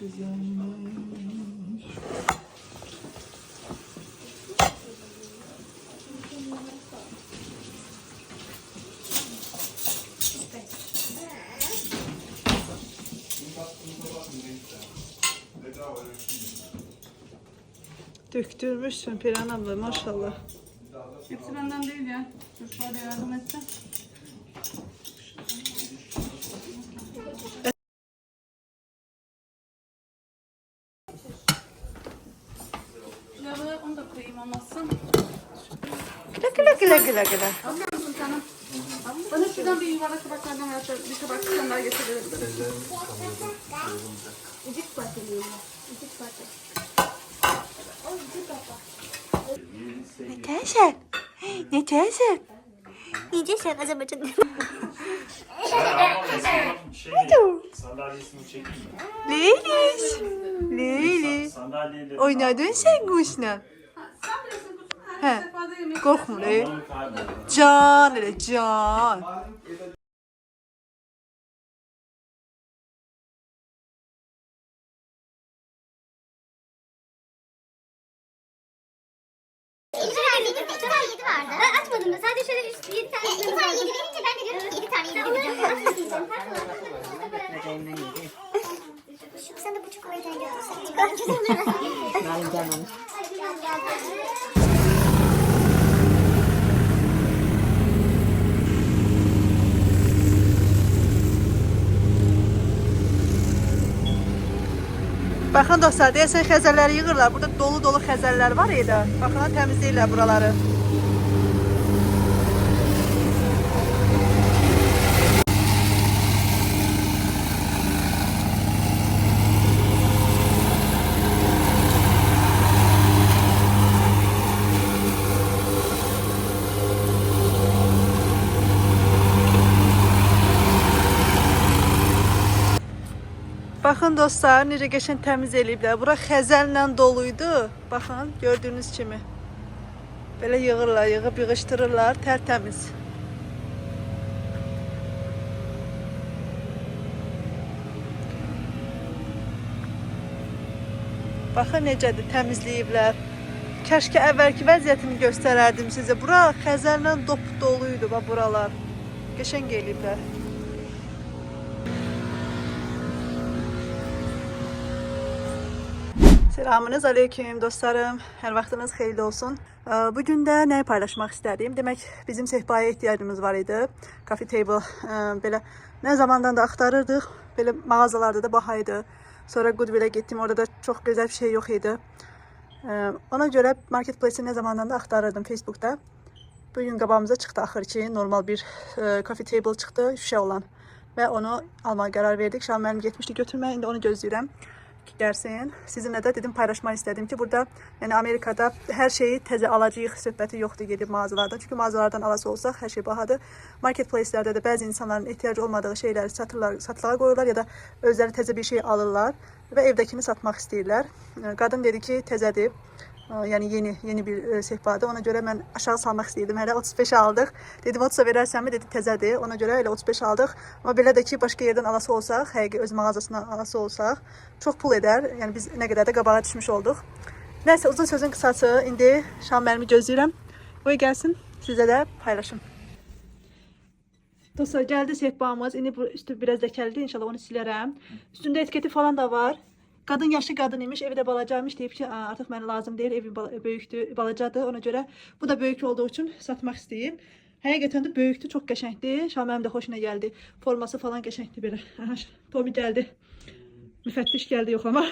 güzelmiş. Döktürmüşsün Perihan abla maşallah. Hepsi benden değil ya. Çocuklara yardım etse. Pilavı onu da koyayım olmazsa. Güle güle. Alıyor musun canım? Bana şuradan bir yuvarlak tabaklardan veya bir tabak sen daha getirebilirim. İcik parçalıyım. İcik parça. Neteşen? Neteşen? Yiyeceksin Azerbaycan. Sandalyesini çekeyim mi? Leylis. Leylis. Sandalyeyle Oynadın sen kuşla. Sen bilirsin kutum. He. Sefada yemek. Korkma le. kayboldu. Can hele can. İki tane yedi vardı. Ben açmadım da sadece şöyle 7 tane yedi. 2 tane yedi verince ben de diyorum ki 7 tane yedi diyeceğim. Sen de bu çikolatayı götürsen. Çikolatayı canım. Baxın dostlar, deyəsən xəzəlləri yığırlar. Burada dolu xəzəllər var idi. Baxın, təmizləyirlər buraları. Baxın dostlar, necə qəşəng təmiz eləyiblər. Bura xəzəllə doluydu. Baxın, gördüyünüz kimi. Belə yığırlar, yığıb yığışdırırlar, tərtəmiz. Baxın necədir, təmizləyiblər. Kəşke əvvəlki vəziyyətini göstərərdim sizə. Bura xəzəllə doluydu, bax buralar. Qəşəng eləyiblər. Selamünüz aleyküm dostlarım. Hər vaxtınız xeyirli olsun. Bugün də nəyi paylaşmaq istədim? Demək, bizim sehpaya ehtiyacımız var idi. Coffee table belə nə zamandan da axtarırdıq. Belə mağazalarda da bahaydı. Sonra Goodwill'e getdim. Orada da çox gözəl bir şey yox idi. Ona görə marketplace'i nə zamandan da axtarırdım Facebook'da. Bugün qabağımıza çıxdı axır ki, normal bir coffee table çıxdı, şüşə olan. Və onu almağa qərar verdik. Şam mənim getmişdi götürməyə. İndi onu gözləyirəm. Gəlsin. Sizinlə də dedim paylaşmaq istədim ki, burada yəni Amerikada hər şeyi təzə alacağıq söhbəti yoxdur gedib mağazalardan. Çünki mağazalardan alası olsaq hər şey bahadır. Marketplace'lərdə də bəzi insanların ehtiyacı olmadığı şeyləri satılığa qoyurlar ya da özləri təzə bir şey alırlar və evdəkini satmaq istəyirlər. Qadın dedi ki, təzədir. Yəni yeni bir sehpadır. Ona görə mən aşağı salmaq istəyirdim. Hələ 35 aldıq. Dedim 30'a verərsənmi? Dedi təzədir. Ona görə elə 35 aldıq. Amma belə də ki, başqa yerdən alası olsaq, həqiqi öz mağazasından alası olsaq, çox pul edər. Yəni biz nə qədər də qabağa düşmüş olduq. Nəysə, uzun sözün qısası. İndi Şam mənimi gözləyirəm. Qoy gəlsin, sizə də paylaşım. Dostlar, gəldi sehpamız. İndi bu üstü biraz ləkəlidir. İnşallah onu silərəm. Üstündə etiketi falan da var. Qadın yaşlı qadın imiş, evi də balacaymış, deyib ki, artıq mənə lazım deyil, evi böyükdür, balacadır. Ona görə bu da böyük olduğu üçün satmaq istəyir. Həqiqətən də böyükdür, çox qəşəngdir. Şam mənim də xoşuna gəldi. Forması falan qəşəngdir belə. Tommy gəldi. Müfəttiş gəldi yoxlama.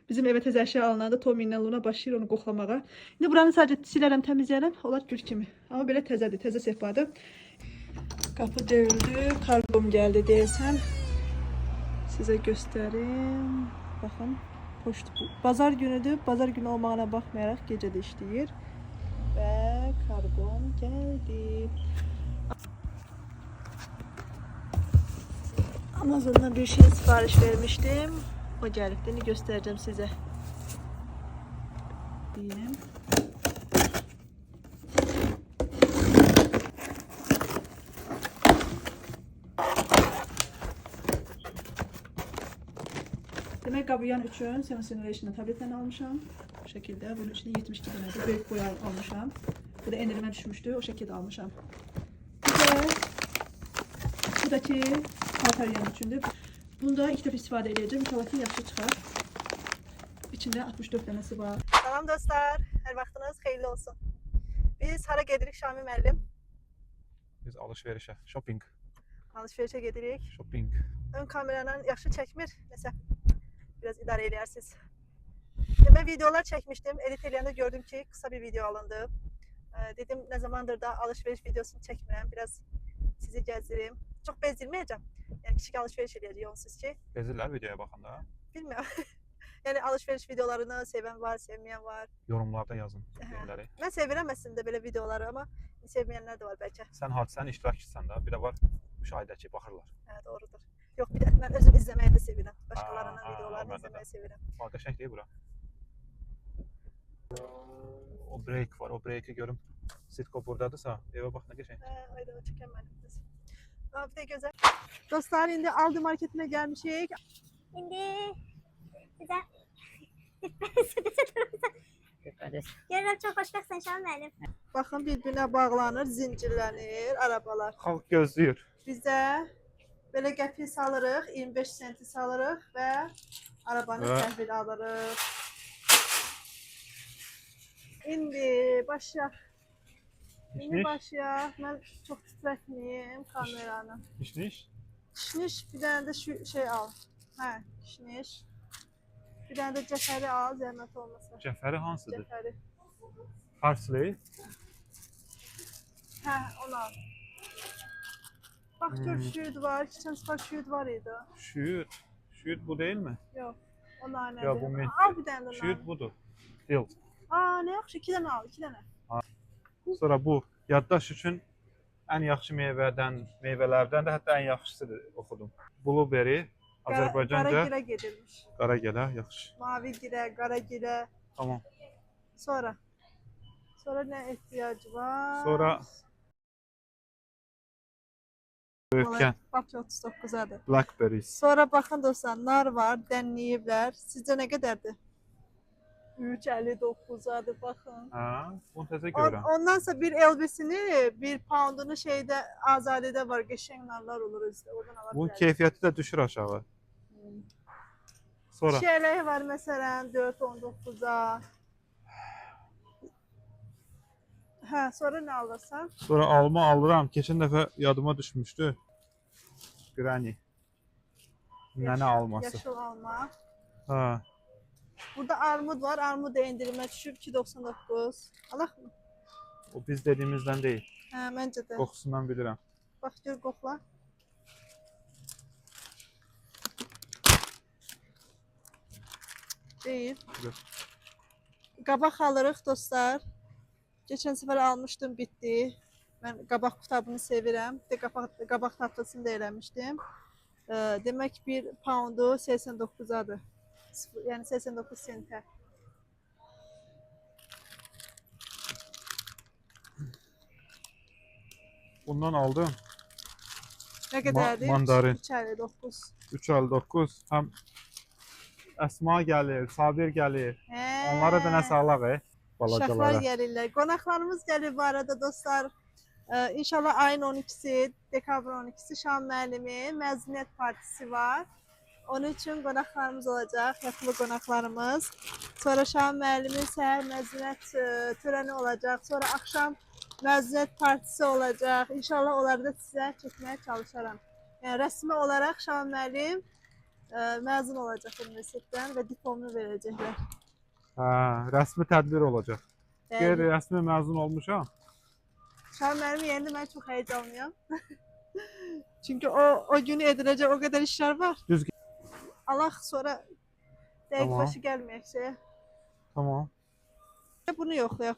Bizim evə təzə əşya alınanda Tommy ilə Luna başlayır onu qoxlamağa. İndi buranı sadəcə silərəm, təmizləyərəm. Olar gül kimi. Amma belə təzədir, təzə sehpadır. Qapı döyüldü, kargom gəldi deyəsən. Sizə göstərim. Baxın, poçtu bu. Bazar günüdür. Bazar günü olmağına baxmayaraq gecə də işləyir. Və kargom gəldi. Amazon'dan bir şey sipariş vermiştim. O gəlibdi. İndi göstərəcəm sizə. Deyim. Demək Qabiyan üçün Simulation tabletini almışam. Bu şəkildə. Bunun içində 72 dənədir. Böyük boy almışam. Bu da endirimə düşmüşdü. O şəkildə almışam. Bu da ki paltaryan üçündür. Bunda ilk dəfə istifadə edəcəm. İnşallah ki yaxşı çıxar. İçində 64 dənəsi var. Salam dostlar. Hər vaxtınız xeyirli olsun. Biz hara gedirik Şamil müəllim? Biz alışverişe, shopping. Alışverişə gedirik. Shopping. Ön kameradan yaxşı çəkmir. Nəsə biraz idarə edərsiniz. Mən videolar çəkmişdim. Edit eləyəndə gördüm ki, kısa bir video alındı. Dedim nə zamandır da alışveriş videosunu çəkmirəm. Biraz sizi gəzdirim. Çox bezdirməyəcəm. Yəni kiçik alışveriş eləyəcək onsuz ki. Bezirler videoya bakanda. Bilmirəm. Yəni alışveriş videolarını sevən var, sevməyən var. Yorumlarda yazın yerleri. Mən sevirəm əslində belə videoları, amma sevməyənlər də var bəlkə. Sen hadisenin iştirakçısan da. Bir de var müşahidəçi bakırlar. Hə, doğrudur. Yox, bir də mən özüm izləməyi də sevirəm. Başqalarının videolarını mən də. izləməyi sevirəm. Qəşəng değil bura. O break var. O break'i görüm. Sitko buradadırsa eve bak ne qəşəng. Hə, ayda çəkəm mənim qız. Bir də gözəl. Dostlar, indi Aldi marketinə gəlmişik. Şimdi size görürəm çox xoşbəxtsən Şahin müəllim. Baxın, bir-birinə bağlanır, zincirlənir arabalar. Xalq gözləyir. Bizdə belə qəpik salırıq, 25 senti salırıq və arabanı təhvil alırıq. İndi başlayaq. İndi başlayaq. Mən çox titrətməyim kameranı. İşniş. Kişniş, bir dənə də şu şey al. Hə, kişniş. Bir dənə də cəfəri al, zəhmət olmasa. Cəfəri hansıdır? Cəfəri. Parsley. Hə, onu al. Bax, gör şüyüd var. Keçən səfər şüyüd var idi. Şüyüd. Şüyüd bu değil mi? Yox, o nanədir. Ya bu mint. Al bir dənə də Şüyüd nanə. budur. Field. Ne yaxşı, 2 dənə al, 2 dənə. Sonra bu yaddaş üçün ən yaxşı meyvələrdən də hətta ən yaxşısıdır oxudum. Blueberry, Azərbaycanca Qara girə gedilmiş. qara gələ, yaxşı. Mavi girə, qara girə. Tamam. Sonra nə ehtiyacı var? Sonra böyükən Bak 39'adır. blackberries. Sonra baxın dostlar, nar var, dənləyiblər. Sizcə nə qədərdir? 3.59'adır baxın. Ha, bunu təzə görürəm. Ondansa bir elbisini, bir poundunu şeydə Azadədə var, qəşəng narlar olur özdə. Oradan ala Bunun bilərsiniz. keyfiyyəti də düşür aşağı. Sonra Şeyləri var məsələn 4.19'a. Hə, sonra nə alırsan? sonra alma alıram. Keçən dəfə yadıma düşmüşdü. Granny. Nənə alması. Yaşıl alma. Ha, Burada armud var. Armud da endirimə düşüb 2.99. Alaq mı? o biz dediyimizdən deyil. Hə, məncə də. Qoxusundan bilirəm. Bax gör qoxla. Deyil. Yox. Qabaq alırıq dostlar. Geçən səfər almışdım, bitdi. Mən qabaq qutabını sevirəm. Bir də qabaq tatlısını da eləmişdim. Demək bir poundu 89'adır. Yəni 89 sentə. Bundan aldım. Nə qədərdir? Mandarin. 3.59. 3.59. Həm Əsma gəlir, Sabir gəlir. Onlara da nəsə alaq, Uşaqlar balacalara. gəlirlər. Qonaqlarımız gəlir bu arada dostlar. İnşallah ayın 12'si, dekabrın 12'si Şam müəllimin məzuniyyət partisi var. Onun üçün qonaqlarımız olacaq, yatılı qonaqlarımız. Sonra Şam müəllimin səhər məzuniyyət törəni olacaq. Sonra axşam məzuniyyət partisi olacaq. İnşallah onları da sizə çəkməyə çalışaram. Yəni rəsmi olaraq Şam müəllim məzun olacaq universitetdən və diplomunu verəcəklər. Hə, rəsmi tədbir olacaq. Bəli. Qeyri-rəsmi məzun olmuşam. Şam müəllimi yerində mən çox heyecanlıyam. Çünki o günü ediləcək o qədər işlər var. Düz. Allah sonra dəqiq Tamam. başı gəlməyək şeyə. Tamam. Bunu yoxlayaq.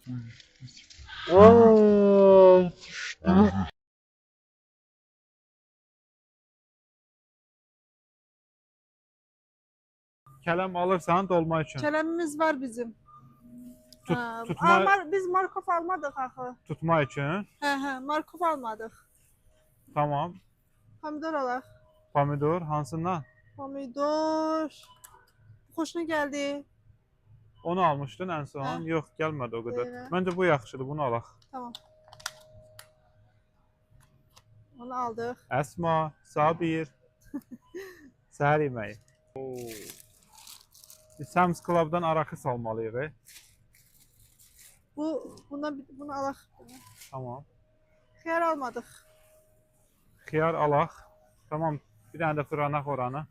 Kələm alırsan dolma üçün. Kələmimiz var bizim. Tutma, Biz Markov almadıq axı. tutma üçün. Hə, Markov almadıq. Tamam. Pomidor alaq. Pomidor hansından? Pomidor. xoşuna gəldi. Onu almışdın ən son. Hə. Yox, gəlmədi o qədər. Belə. Məncə bu yaxşıdır, bunu alaq. Tamam. Onu aldıq. Əsma, Sabir. Səhər yeməyi. Biz Sam's Club'dan araqı salmalıyıq. Bunu alaq. Tamam. Xiyar almadıq. Xiyar alaq. Tamam, bir dənə də fıranaq oranı.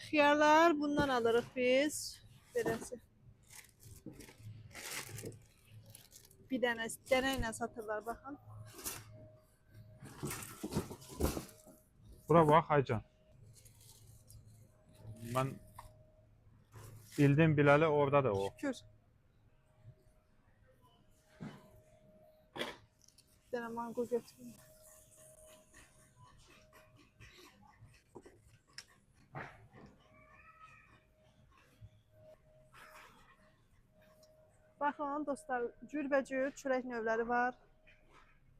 Xiyarlar bundan alırıq biz. Beləsi. Bir dənə ilə satırlar, baxın. Bura bax, Aycan. Mən bildim biləli orada da o. Şükür. Bir dənə mango götürün. Baxın dostlar, cürbəcür çörək növləri var.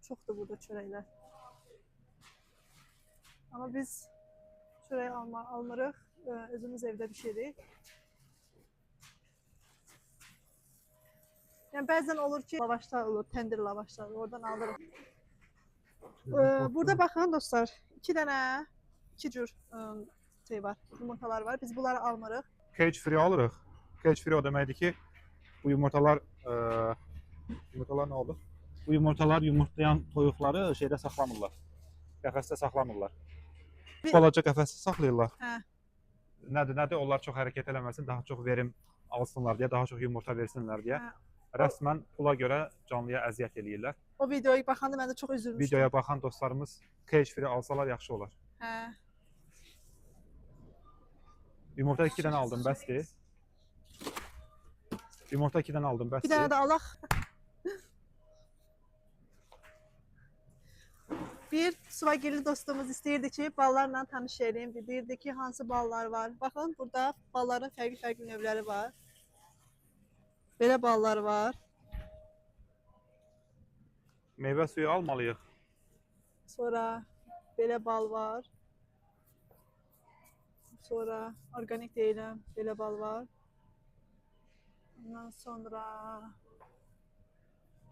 Çoxdur burada çörəklər. Amma biz çörək almırıq, özümüz evdə bişiririk. Yəni bəzən olur ki, lavaşlar olur, tendir lavaşlar, oradan alırıq. Burada baxın dostlar, iki cür şey var, yumurtalar var. Biz bunları almırıq. Cage free alırıq. Cage free o deməkdir ki, bu yumurtalar nə oldu? Bu yumurtalar yumurtlayan toyuqları şeydə saxlamırlar. Qəfəsdə saxlamırlar. Balaca qəfəsdə saxlayırlar. Hə. Nədir? Onlar çox hərəkət eləməsin, daha çox verim alsınlar deyə, daha çox yumurta versinlər deyə. Hə. Rəsmən pula görə canlıya əziyyət eləyirlər. O videoyu baxanda mən də çox üzülmüşdüm. Videoya baxan dostlarımız cage free alsalar yaxşı olar. Hə. Yumurta 2 dənə aldım, bəsdir. Yumurta 2 dənə aldım, bəsdir. Bir dənə də alaq. Bir Swagirli dostumuz istəyirdi ki, ballarla tanış edeyim. Deyirdi ki, hansı ballar var. Baxın, burada balların fərqli növləri var. Belə ballar var. Meyvə suyu almalıyıq. Sonra belə bal var. Sonra organik deyiləm, belə bal var. Ondan sonra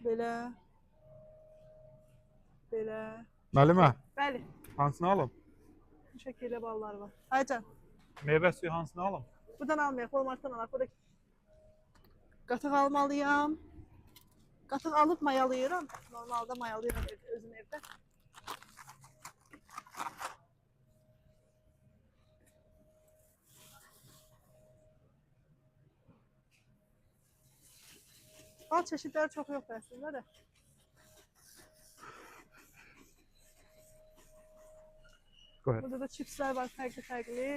belə. Müəllimə, Bəli, hansını alım? bu şəkildə ballar var. Aycan, Meyvə suyu hansını alım? buradan almayaq, Walmartdan alaq. Burada qatıq almalıyam. Qatıq alıb mayalayıram. Normalda mayalayıram özüm evdə. Bal çeşidləri çox yoxdur əslində də. Qoy. Burada da chipslər var fərqli.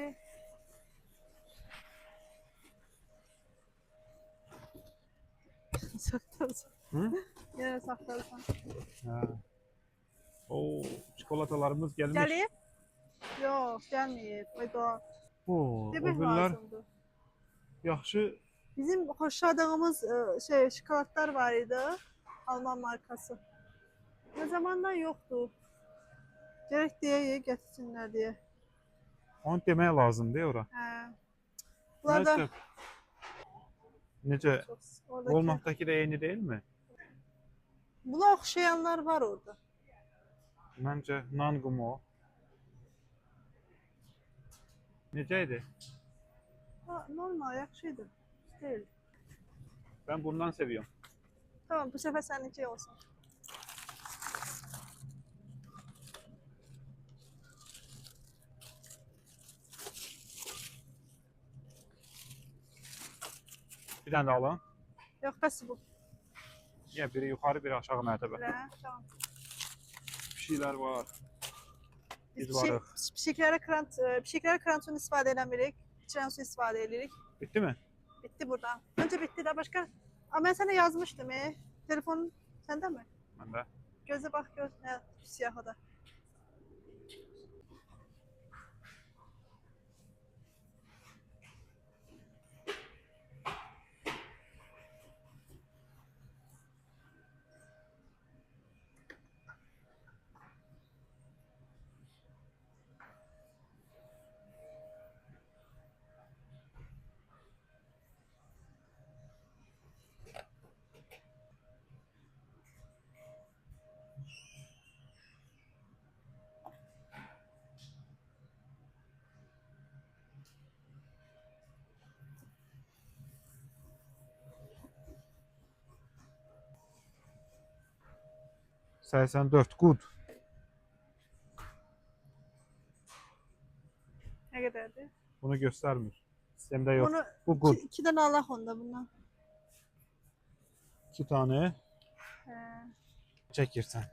Saxtarsan. Hı? Yenə saxtarsan. Hə. Oo, çikolatalarımız gəlmiş. Gəlib? Yox, gəlməyib. Oyda. Oo, o Demək günlər lazımdır. yaxşı. Bizim xoşladığımız şokoladlar var idi. Alman markası. Ne zamandan yoxdur. Gərək deyə gətirsinlər deyə. Onu demək lazımdır ora. Hə. Bunlar da Necə? oradakı. Walmart'dakı da eyni deyilmi? Buna oxşayanlar var orada. Məncə Nangumo. Necə idi? Ha, normal, yaxşıydı. Değil. Ben bundan seviyorum. Tamam, bu sefer seninki olsun. Bir tane daha alın. Yok, bəs bu. Ya biri yukarı biri aşağı mərtəbə. Belə, tamam. Bir şeyler var. Biz Biz varıq. pişiklərə krançon istifadə eləmirik. İçən su istifadə edirik. Bitti mi? Bitti burada. Önce bitti de başka. Ama ben sana yazmıştım. Telefonun sende mi? Məndə. Göze bak, göz. Ne? Siyahı da. 84. Good. Ne kadardı? Bunu göstermir. Sistemde yok. Bunu Bu good. iki tane Allah onda bundan. 2 tane He. çekirsən.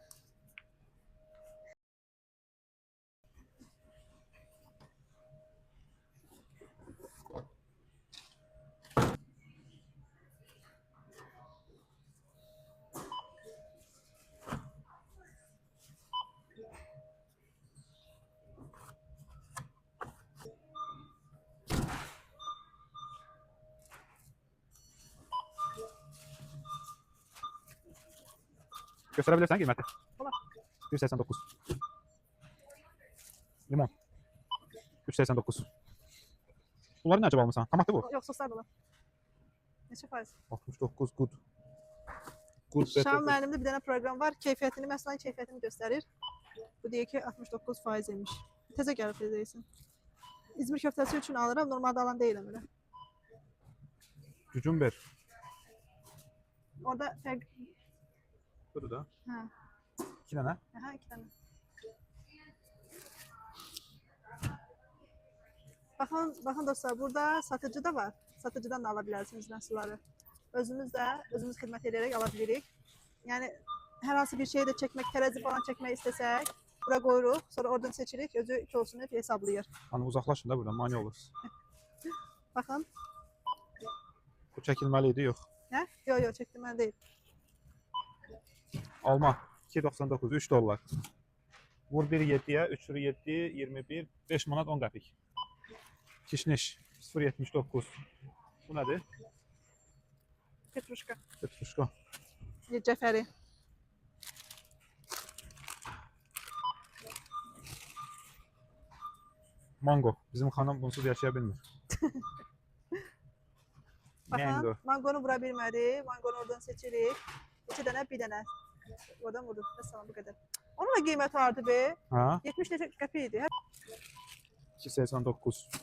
Gösterebilirsen qiyməti. Olar. 189. Limon. 389. Bunları necə almısan? Tamatı bu. Yok soslar da var. Neçə faiz? 69 good. Good better. Şam müəllimdə bir dənə proqram var. Keyfiyyətini, məsələn, keyfiyyətini göstərir. Bu deyir ki 69% imiş. Təzə gəlib deyirsən. İzmir köftəsi üçün alıram. Normalde alan deyiləm elə. Gücün ver. Orada fərq... Budur da. Hə. 2 dənə. Aha, iki tane. Bakın dostlar, burada satıcı da var. Satıcıdan da alabilirsiniz məhsulları. Özümüz xidmət edərək ala bilirik. Yəni hər hansı bir şeyi də çəkmək, tərəzi falan çəkmək istəsək, bura qoyuruq, sonra oradan seçirik, özü 2 olsun hep hesablayır. Hani uzaqlaşın da buradan, mani oluruz. Baxın. Bu çəkilməli idi, yox. Hə? Yox, çəkdim mən deyil. Alma 2.99 3 dollar. Vur 1.7'ye 3.7 21 5 manat 10 qəpik. Kişniş 0.79. Bu nədir? Petruşka. Petruşka. Cəfəri. Mango. Bizim xanım bunsuz yaşaya bilmir. Baxın, Mango. mangonu vura bilmədi. Mangonu oradan seçirik. 2 dənə, bir dənə. Oradan vurduk. Mesela bu kadar. Onun da qiyməti vardı be. Ha? 70 qəpik idi. 2.89.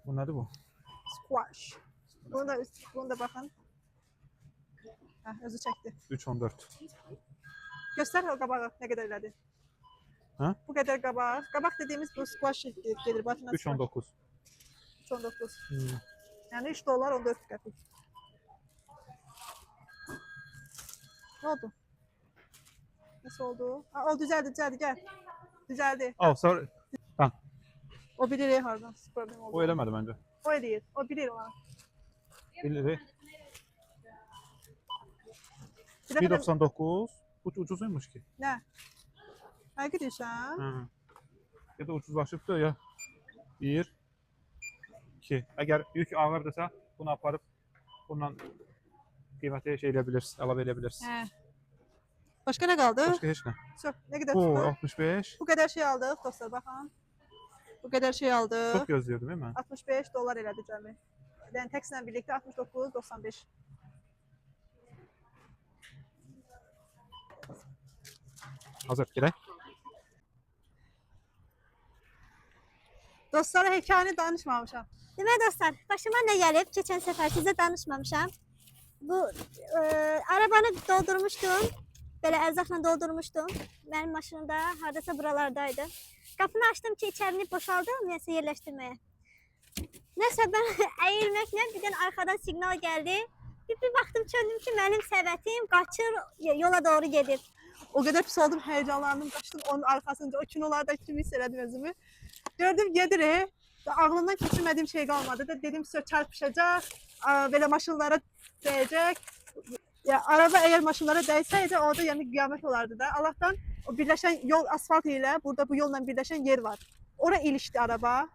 Bu nədir bu? Squash. Bunu da baxın. Hə, özü çəkdi. 3.14. Göstər o qabağı nə qədər elədi. Ha? Bu qədər qabaq. Qabaq dediyimiz bu squash gelir. 3.19. 3.19. Hmm. Yəni 3 dollar 14 qəpik. Ne oldu? Nasıl oldu? Ha, o düzeldi gel. Düzeldi. Oh, sorry. Ha, O bilir hardan problem oldu. o eləmədi məncə. O eləyir. O bilir ona. Bilir. Bir dəfə də- 1.99. Bu ucuzuymuş ki. Nə? Həqiqi deyirsən? Hı. Ya da ucuzlaşıbdı ya. 1 2. Əgər yük ağırdırsa bunu aparıb bundan qiyməti şey edə bilirsiniz, əlavə edə bilirsiniz. Hə. Başqa nə qaldı? Başqa heç nə. Çox, nə qədər Bu tutdu? 65. Bu qədər şey aldıq dostlar, baxın. Bu qədər şey aldıq. Çox gözləyirdim değil mi? 65 dollar elədi cəmi. Yəni təkslə birlikdə 69.95. Hazır, gedək. Dostlara hekayəni danışmamışam. Demək dostlar, başıma nə gəlib? Keçən səfər sizə danışmamışam. Bu arabanı doldurmuşdum. Belə ərzaqla doldurmuşdum. Mənim maşınım da hardasa buralardaydı. Qapını açdım ki, içərini boşaldım, nəsə yerləşdirməyə. Nəsə mən əyilməklə birdən arxadan siqnal gəldi. Bir baxdım, çöndüm ki, mənim səbətim qaçır, yola doğru gedir. O qədər pis oldum, heyecanlandım, qaçdım onun arkasınca. O kinolarda kimi hiss elədim özümü. Gördüm gedir. Ağlımdan keçirmədiyim şey qalmadı. Dedim sizə çarpışacaq, belə maşınlara dəyəcək. Ya araba eğer maşınlara değseydi orada yani kıyamet olardı da. Allah'tan o birleşen yol asfalt ile burada bu yolla birleşen yer var. Oraya ilişti araba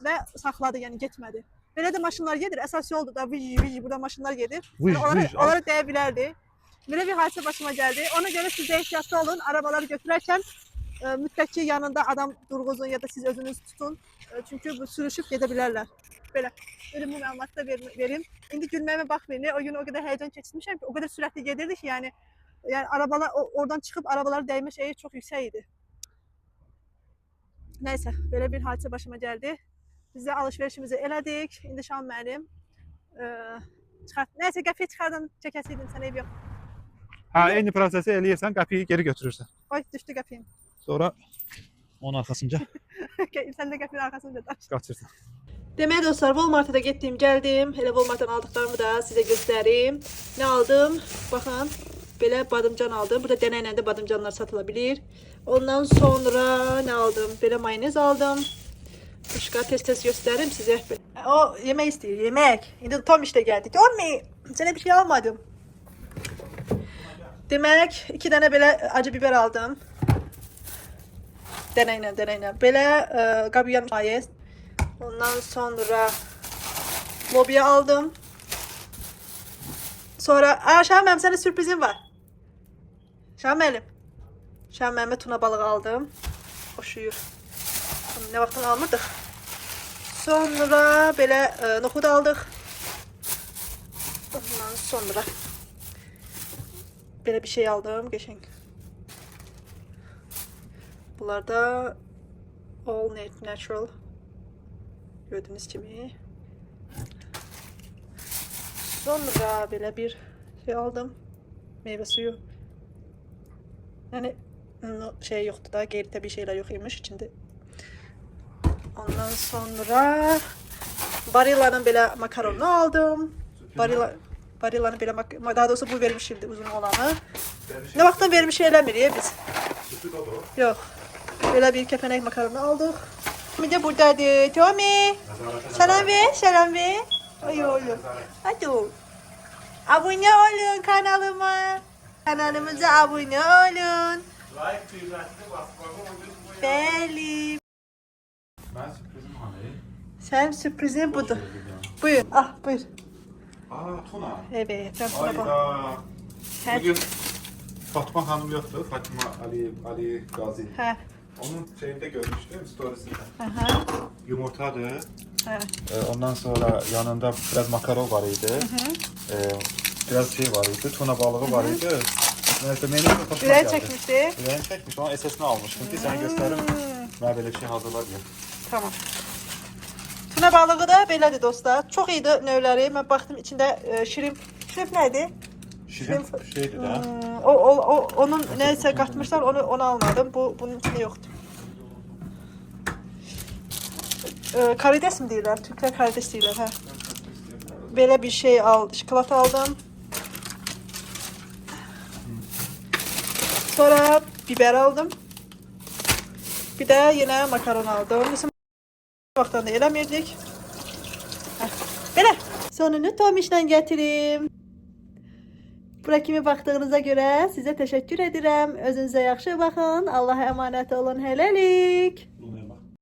ve sakladı yani gitmedi. Böyle de maşınlar gelir. Esas yolda da vıj burada maşınlar gelir. Vıj, Yani vıj, onlara değebilirdi. Böyle bir hadise başıma geldi. Ona göre siz de ehtiyatlı olun. Arabaları götürürken müddetçi yanında adam durğuzun ya da siz özünüz tutun. Çünkü bu sürüşüp gidebilirler. Böyle bu məlumatı da verim. İndi gülməyimə baxmayın. O gün o kadar heyecan keçirmişəm ki, o kadar sürətli gedirdi ki, yani arabalar oradan çıxıb arabalara dəymə şeyi çox yüksək idi. Neyse, böyle bir hadisə başıma gəldi. Biz də alışverişimizi elədik. İndi Şam müəllim neyse qəfiyə çıxardan çəkəsiydim, sənə eyb yox. Ha, eyni prosesi eləyirsən, qəpiyi geri götürürsən. Ay düşdü qəpiyim. Sonra onun arxasınca Sen de qəpiyin arkasında daş. qaçırsan. Deməli dostlar, Walmart'a da getdim, gəldim. Elə Walmart'dan aldıqlarımı da sizə göstərim. Nə aldım? Baxın, belə badımcan aldım. Burada dənə ilə də badımcanlar satıla bilir. Ondan sonra nə aldım? Belə mayonez aldım. Başqa tez-tez göstərim sizə. O yemək istəyir, yemək. İndi Tom işte gəldi. Tommy, sənə bir şey almadım. Demək, 2 dənə belə acı biber aldım. Dənə ilə. Belə qabiyan mayonez. Ondan sonra lobya aldım. Sonra Şahin müəllim, sənə sürprizim var. Şahin müəllim. Şahin müəllimə tuna balığı aldım. Oşuyur. Bunu nə vaxtdan almırdıq. Sonra belə noxud aldıq. Ondan sonra belə bir şey aldım, qəşəng. Bunlar da all natural. Gördüğünüz gibi. Sonra böyle bir şey aldım. Meyve suyu. Yani şey yoktu da, geri tabii şeyler yok imiş içinde. Ondan sonra Barilla'nın böyle makaronunu aldım. Barilla'nın böyle daha doğrusu bu vermişimdi uzun olanı. Ne vaktin vermiş eləmir ya biz. Yok. Böyle bir kepenek makaronu aldık. Bir de buradadır. Tommy. Selam ver, selam ver. Ay oğlum. Hadi oğlum. Abone olun kanalıma. Kanalımıza abone olun. Benim. Mən sürprizim hani? Sen sürprizin budur. Buyur. Ah buyur. Aa, tuna. Evet. Ben buna bak. Ayda. Hə. Bugün Fatma Hanım yoktu. Fatma Ali Gazi. Hə. Onun şeyinde görmüştüm, storiesinde. Aha. Yumurtadır. Hə. Ondan sonra yanında biraz makaron var idi. Biraz şey var idi, tuna balığı var idi. Neyse, benim de hoşuma Ürək geldi. çəkmişdi. Ürəyini çəkmiş, onun SS'ini almışdım ki, sənə göstərim. Mən belə bir şey hazırladım. Tamam. Tuna balığı da belədir dostlar. Çox idi növləri. Mən baxdım içində şirin. Şirin nədir? Şirin şeydir də. Onun neyse katmışlar, onu almadım. Bunun içinde yoktu. Karides mi deyirlər? Türkler karides deyirlər, hə. Belə bir şey şokolata aldım. Sonra biber aldım. Bir de yine makaron aldım. Bizim vaxtdan da eləmirdik. Hə. Belə. Sonunu Tomiş'dən gətirim. Bura kimi baxdığınıza görə sizə təşəkkür edirəm. Özünüzə yaxşı baxın. Allah'a emanet olun. Hələlik.